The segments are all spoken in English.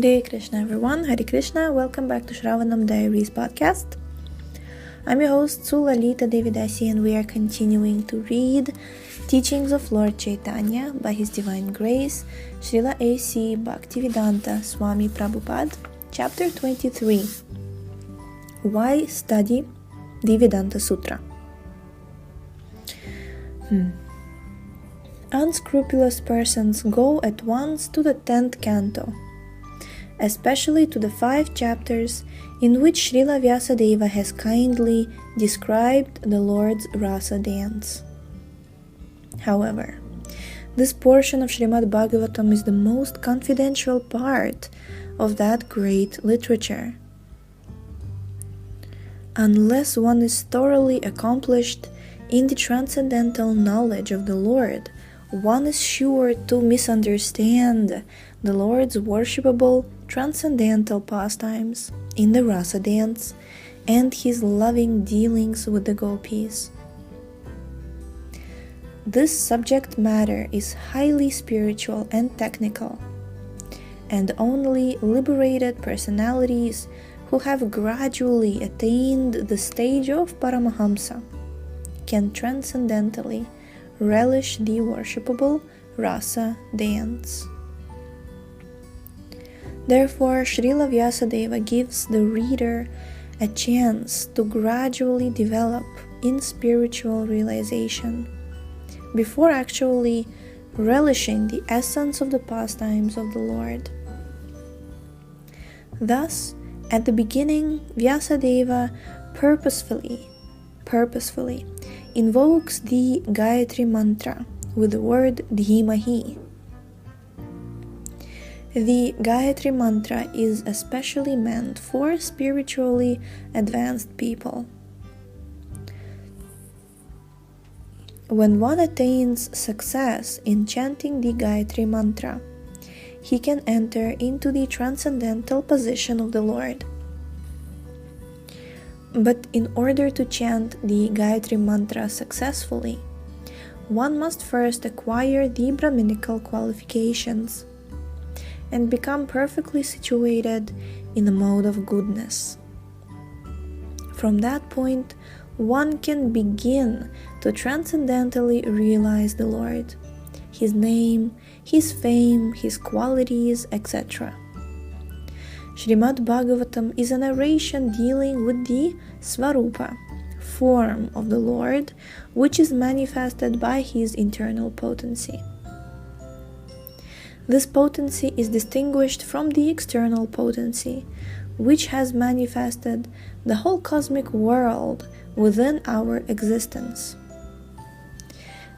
Hare Krishna everyone, Hare Krishna, welcome back to Shravanam Diaries podcast. I'm your host Sulalita Devidasi and we are continuing to read Teachings of Lord Caitanya by His Divine Grace, Srila A.C. Bhaktivedanta Swami Prabhupada, Chapter 23. Why study the Vedanta Sutra? Unscrupulous persons go at once to the 10th canto, especially to the 5 chapters in which Srila Vyasadeva has kindly described the Lord's rasa dance. However, this portion of Srimad Bhagavatam is the most confidential part of that great literature. Unless one is thoroughly accomplished in the transcendental knowledge of the Lord, one is sure to misunderstand the Lord's worshipable transcendental pastimes in the rasa dance and His loving dealings with the gopis. This subject matter is highly spiritual and technical, and only liberated personalities who have gradually attained the stage of Paramahamsa can transcendentally relish the worshipable rasa dance. Therefore, Srila Vyasadeva gives the reader a chance to gradually develop in spiritual realization before actually relishing the essence of the pastimes of the Lord. Thus, at the beginning, Vyasadeva purposefully invokes the Gayatri mantra with the word Dhimahi. The Gayatri mantra is especially meant for spiritually advanced people. When one attains success in chanting the Gayatri mantra, he can enter into the transcendental position of the Lord. But in order to chant the Gayatri mantra successfully, one must first acquire the Brahminical qualifications and become perfectly situated in the mode of goodness. From that point, one can begin to transcendentally realize the Lord, His name, His fame, His qualities, etc. Srimad Bhagavatam is a narration dealing with the Svarupa, form of the Lord, which is manifested by His internal potency. This potency is distinguished from the external potency, which has manifested the whole cosmic world within our existence.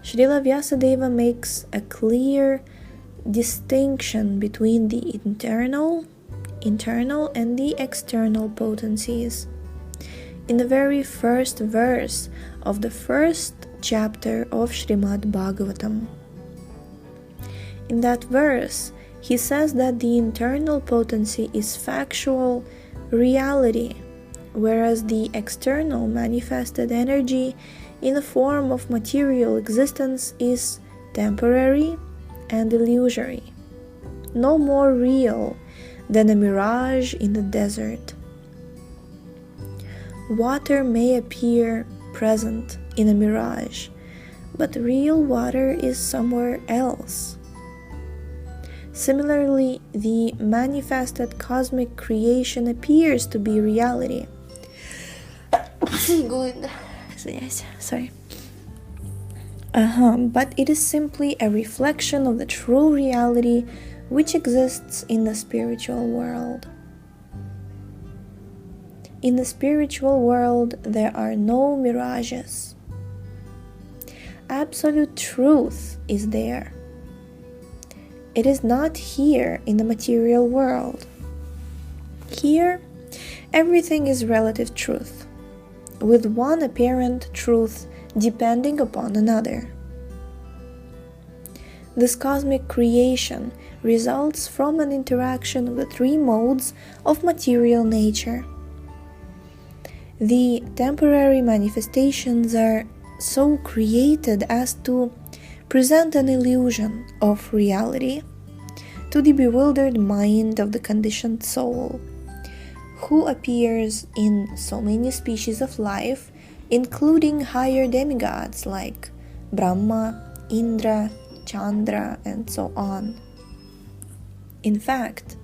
Srila Vyasadeva makes a clear distinction between the internal and the external potencies in the very first verse of the first chapter of Srimad Bhagavatam. In that verse, he says that the internal potency is factual reality, whereas the external manifested energy in the form of material existence is temporary and illusory, no more real than a mirage in the desert. Water may appear present in a mirage, but real water is somewhere else. Similarly, the manifested cosmic creation appears to be reality. But it is simply a reflection of the true reality which exists in the spiritual world. In the spiritual world, there are no mirages. Absolute truth is there. It is not here in the material world. Here, everything is relative truth, with one apparent truth depending upon another. This cosmic creation results from an interaction of the 3 modes of material nature. The temporary manifestations are so created as to present an illusion of reality, to the bewildered mind of the conditioned soul, who appears in so many species of life, including higher demigods like Brahma, Indra, Chandra, and so on. In fact,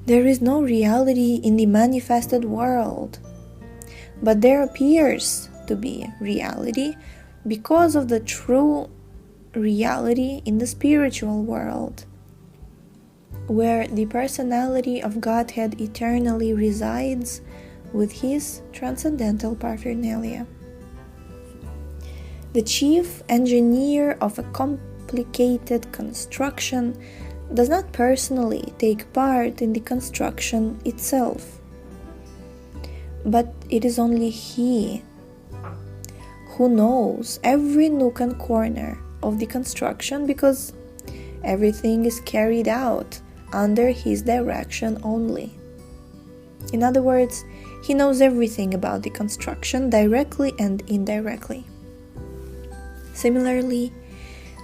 there is no reality in the manifested world, but there appears to be reality because of the true reality in the spiritual world, where the personality of Godhead eternally resides with his transcendental paraphernalia. The chief engineer of a complicated construction does not personally take part in the construction itself, but it is only he who knows every nook and corner of the construction, because everything is carried out under his direction only. In other words, he knows everything about the construction directly and indirectly. Similarly,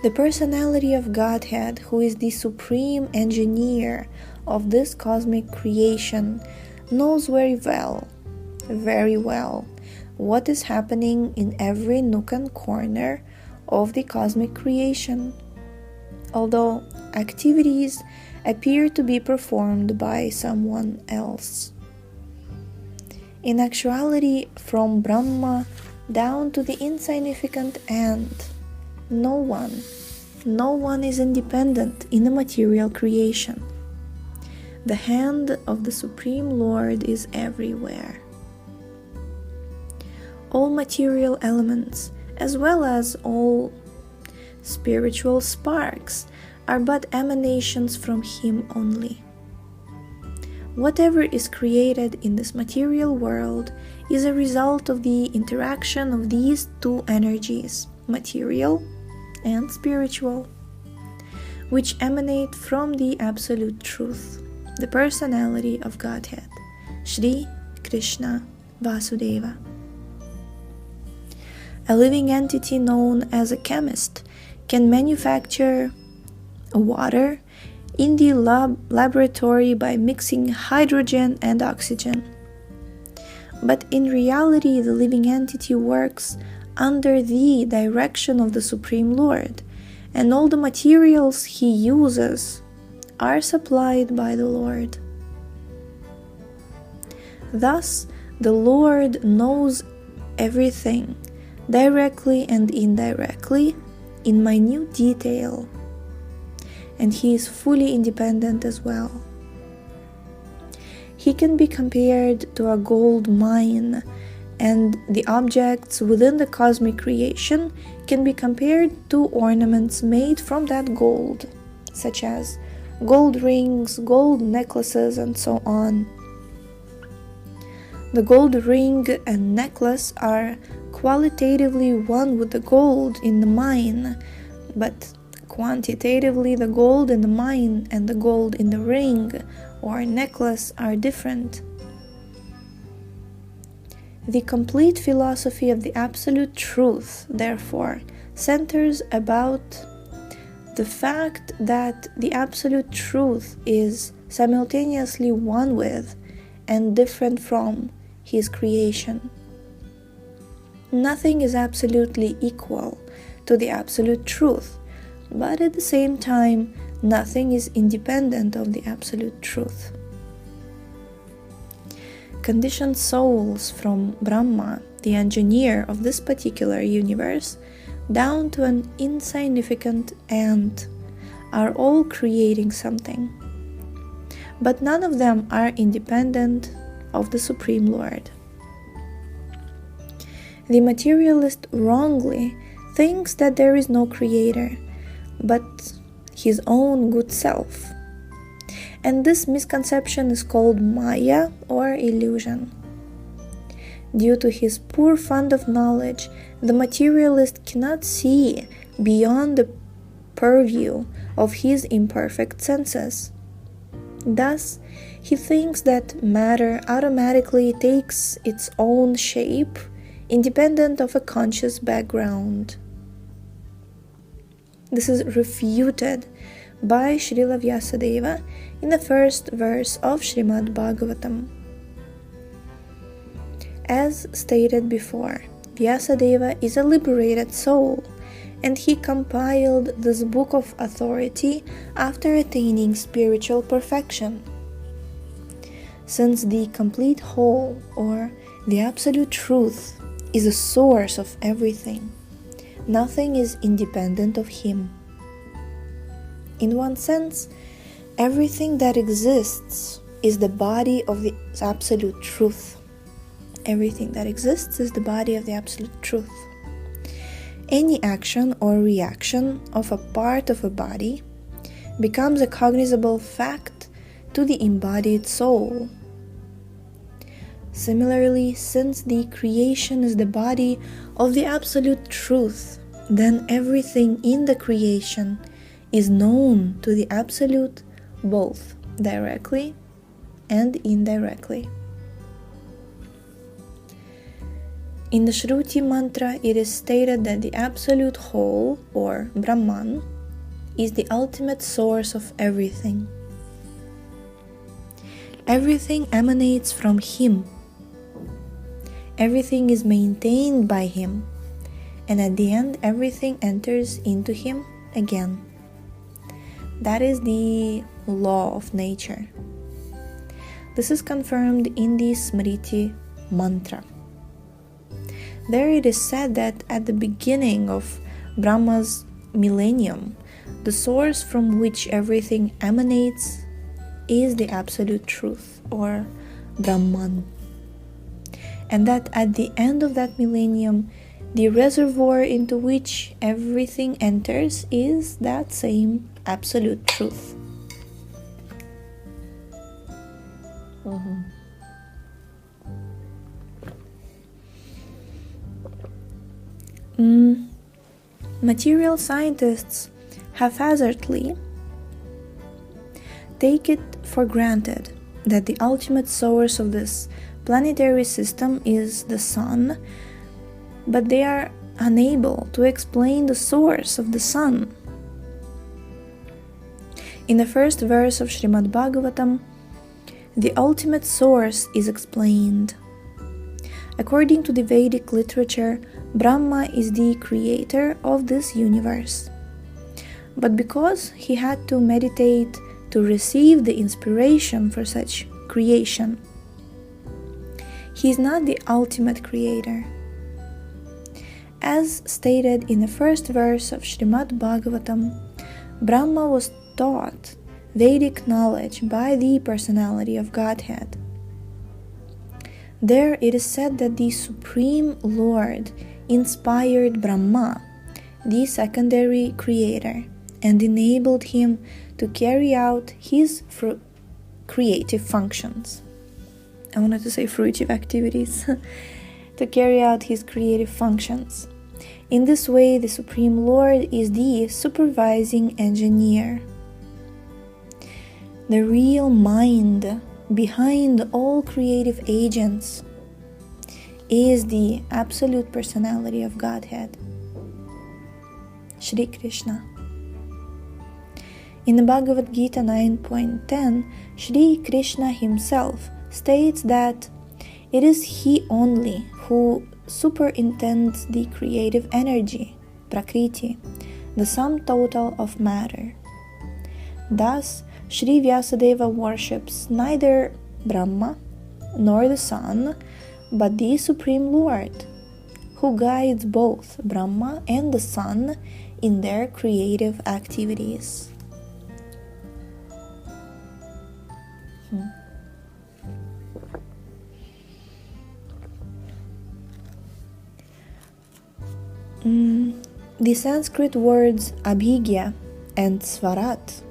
the personality of Godhead, who is the supreme engineer of this cosmic creation, knows very well, what is happening in every nook and corner of the cosmic creation, although activities appear to be performed by someone else. In actuality, from Brahma down to the insignificant ant, no one is independent in the material creation. The hand of the Supreme Lord is everywhere. All material elements, as well as all spiritual sparks, are but emanations from him only. Whatever is created in this material world is a result of the interaction of these two energies, material and spiritual, which emanate from the Absolute Truth, the personality of Godhead, Sri Kṛṣṇa Vasudeva. A living entity known as a chemist can manufacture water in the laboratory by mixing hydrogen and oxygen. But in reality, the living entity works under the direction of the Supreme Lord, and all the materials he uses are supplied by the Lord. Thus, the Lord knows everything, directly and indirectly, in minute detail, and he is fully independent as well. He can be compared to a gold mine, and the objects within the cosmic creation can be compared to ornaments made from that gold, such as gold rings, gold necklaces, and so on. The gold ring and necklace are qualitatively one with the gold in the mine, but quantitatively the gold in the mine and the gold in the ring or necklace are different. The complete philosophy of the Absolute Truth, therefore, centers about the fact that the Absolute Truth is simultaneously one with and different from his creation. Nothing is absolutely equal to the Absolute Truth, but at the same time, nothing is independent of the Absolute Truth. Conditioned souls from Brahma, the engineer of this particular universe, down to an insignificant ant, are all creating something. But none of them are independent of the Supreme Lord. The materialist wrongly thinks that there is no creator, but his own good self. And this misconception is called Maya or illusion. Due to his poor fund of knowledge, the materialist cannot see beyond the purview of his imperfect senses. Thus, he thinks that matter automatically takes its own shape, independent of a conscious background. This is refuted by Srila Vyasadeva in the first verse of Srimad Bhagavatam. As stated before, Vyasadeva is a liberated soul, and he compiled this book of authority after attaining spiritual perfection. Since the complete whole, or the absolute truth, is the source of everything, nothing is independent of him. In one sense, everything that exists is the body of the absolute truth. Everything that exists is the body of the absolute truth. Any action or reaction of a part of a body becomes a cognizable fact to the embodied soul. Similarly, since the creation is the body of the absolute truth, then everything in the creation is known to the absolute both directly and indirectly. In the Shruti mantra, it is stated that the absolute whole, or Brahman, is the ultimate source of everything. Everything emanates from him. Everything is maintained by him, and at the end, everything enters into him again. That is the law of nature. This is confirmed in the Smriti mantra. There it is said that at the beginning of Brahma's millennium, the source from which everything emanates is the absolute truth, or Brahman. And that at the end of that millennium, the reservoir into which everything enters is that same absolute truth. Material scientists haphazardly take it for granted that the ultimate source of this planetary system is the sun, but they are unable to explain the source of the sun. In the first verse of Srimad Bhagavatam, the ultimate source is explained. According to the Vedic literature, Brahma is the creator of this universe. But because he had to meditate to receive the inspiration for such creation, he is not the ultimate creator. As stated in the first verse of Srimad Bhagavatam, Brahma was taught Vedic knowledge by the personality of Godhead. There it is said that the Supreme Lord inspired Brahma, the secondary creator, and enabled him to carry out his creative functions. I wanted to say fruitive activities. To carry out his creative functions. In this way, the Supreme Lord is the supervising engineer. The real mind behind all creative agents is the absolute personality of Godhead, Sri Kṛṣṇa. In the Bhagavad Gita 9.10, Sri Kṛṣṇa himself states that it is he only who superintends the creative energy, Prakriti, the sum total of matter. Thus, Sri Vyasadeva worships neither Brahma nor the sun, but the Supreme Lord, who guides both Brahma and the sun in their creative activities. The Sanskrit words abhigya and svarat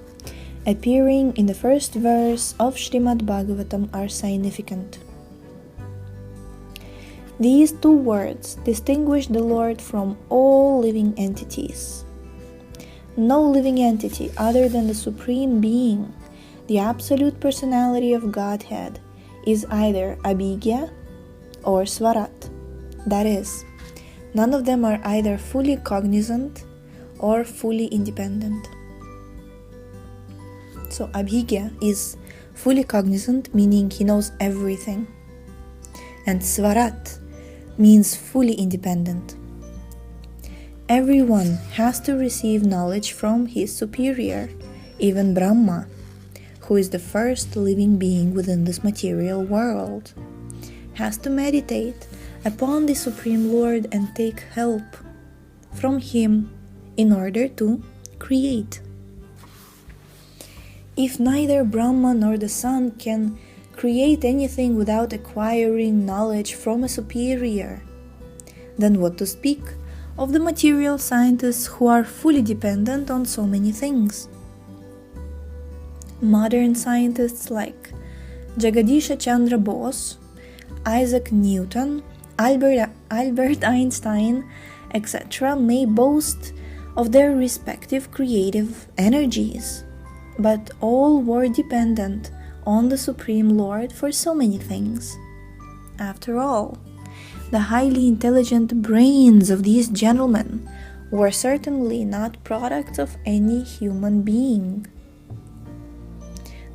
appearing in the first verse of Srimad Bhagavatam are significant. These two words distinguish the Lord from all living entities. No living entity other than the Supreme Being, the absolute personality of Godhead, is either abhigya or svarat. That is, none of them are either fully cognizant or fully independent. So Abhigya is fully cognizant, meaning he knows everything. And Svarat means fully independent. Everyone has to receive knowledge from his superior, even Brahma, who is the first living being within this material world, has to meditate upon the Supreme Lord and take help from him in order to create. If neither Brahma nor the sun can create anything without acquiring knowledge from a superior, then what to speak of the material scientists who are fully dependent on so many things? Modern scientists like Jagadish Chandra Bose, Isaac Newton, Albert Einstein, etc. may boast of their respective creative energies, but all were dependent on the Supreme Lord for so many things. After all, the highly intelligent brains of these gentlemen were certainly not products of any human being.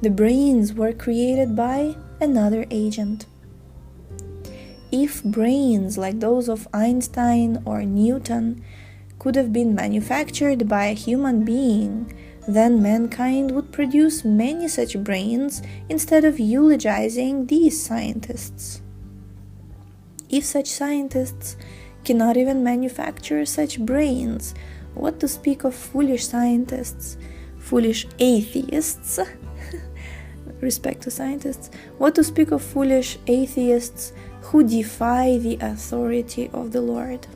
The brains were created by another agent. If brains like those of Einstein or Newton could have been manufactured by a human being, then mankind would produce many such brains instead of eulogizing these scientists. If such scientists cannot even manufacture such brains, what to speak of foolish scientists, foolish atheists, respect to scientists, what to speak of foolish atheists who defy the authority of the Lord?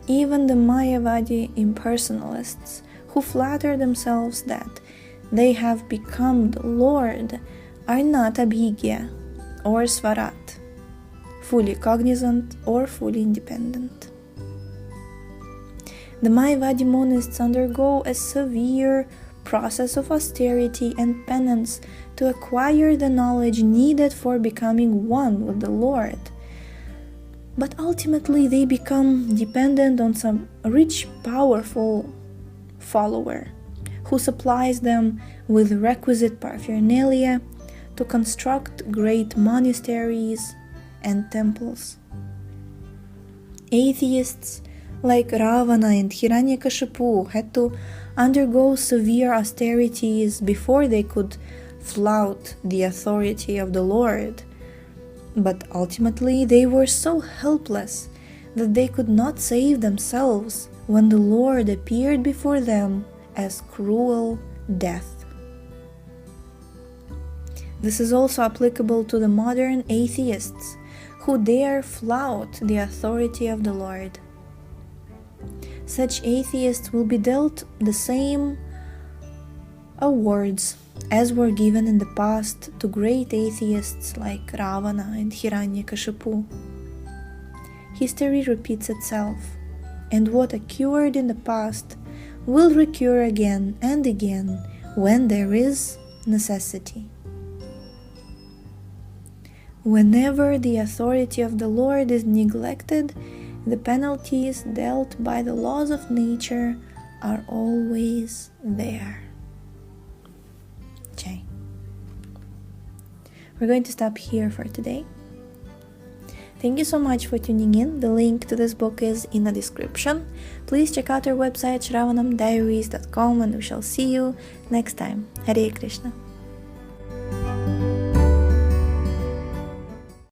Even the Mayavadi impersonalists who flatter themselves that they have become the Lord are not Abhigya or Svarat, fully cognizant or fully independent. The Mayavadi monists undergo a severe process of austerity and penance to acquire the knowledge needed for becoming one with the Lord. But ultimately they become dependent on some rich, powerful follower who supplies them with requisite paraphernalia to construct great monasteries and temples. Atheists like Ravana and Hiranyakashipu had to undergo severe austerities before they could flout the authority of the Lord. But ultimately they were so helpless that they could not save themselves when the Lord appeared before them as cruel death. This is also applicable to the modern atheists who dare flout the authority of the Lord. Such atheists will be dealt the same awards as were given in the past to great atheists like Ravana and Hiranyakashipu. History repeats itself, and what occurred in the past will recur again and again when there is necessity. Whenever the authority of the Lord is neglected, the penalties dealt by the laws of nature are always there. Jai. We're going to stop here for today. Thank you so much for tuning in. The link to this book is in the description. Please check out our website shravanamdiaries.com, and we shall see you next time. Hare Krishna.